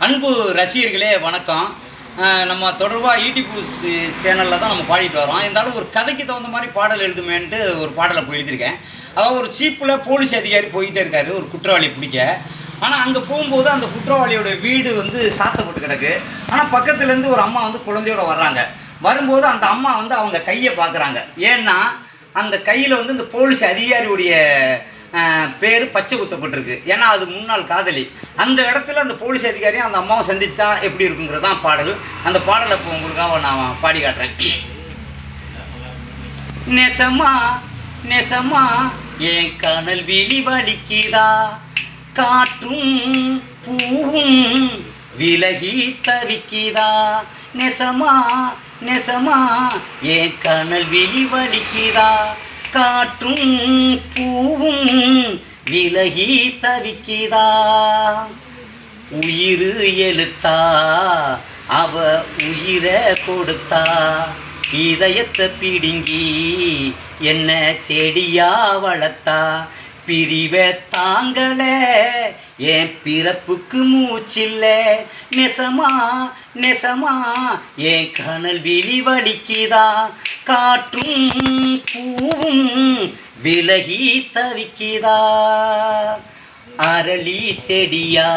அன்பு ரசிகர்களே வணக்கம். நம்ம தொடர்பாக யூடியூப் சேனலில் தான் நம்ம பாடிட்டு வரோம். இருந்தாலும் ஒரு கதைக்கு தகுந்த மாதிரி பாடல் எழுதுமேன்ட்டு ஒரு பாடலை போய் எழுதியிருக்கேன். அதாவது ஒரு ஜீப்பில் போலீஸ் அதிகாரி போயிட்டே இருக்காரு ஒரு குற்றவாளியை பிடிக்க. ஆனால் அங்கே போகும்போது அந்த குற்றவாளியோட வீடு வந்து சாத்தப்பட்டு கிடக்கு. ஆனால் பக்கத்துலேருந்து ஒரு அம்மா வந்து குழந்தையோட வர்றாங்க. வரும்போது அந்த அம்மா வந்து அவங்க கையை பார்க்குறாங்க. ஏன்னா அந்த கையில் வந்து இந்த போலீஸ் அதிகாரியுடைய பேர் பச்சை குத்தப்பட்டிருக்கு. ஏன்னா அது முன்னாள் காதலி. அந்த இடத்துல அந்த போலீஸ் அதிகாரியும் அந்த அம்மாவை சந்திச்சா எப்படி இருக்குங்கிறது தான் பாடல். அந்த பாடலை இப்போ உங்களுக்காக நான் பாடி காட்டுறேன். நெசமா நெசமா என் கனல் விழி வலிக்குதா, காற்றும் பூவும் விலகி தவிக்குதா. நெசமா நெசமா என் கனல் விழி வலிக்குதா, காற்றும் பூவும் விலகி தவிக்குதா. உயிர் எழுத்தா அவ உயிரை கொடுத்தா, இதயத்தை பிடுங்கி என்ன செடியா வளர்த்தா. பிரிவை தாங்கல என் பிறப்புக்கு மூச்சில்ல. நெசமா நெசமா என் கனல் விழி வலிக்குதா, காற்றும் பூவும் விலகி தவிக்குதா. அரளி செடியா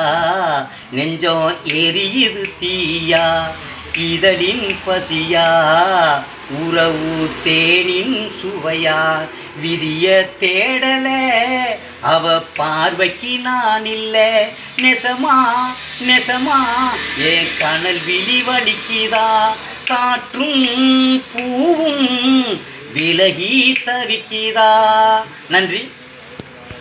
நெஞ்சம் எரியுது தீயா, இதழின் பசியா உறவு தேனின் சுவையா. விதிய தேடல அவ பார்வைக்கு நான் இல்லை. நெசமா நெசமா என் கனல் விழி வலிக்குதா, காற்றும் பூவும் விலகி தவிக்குதா. நன்றி.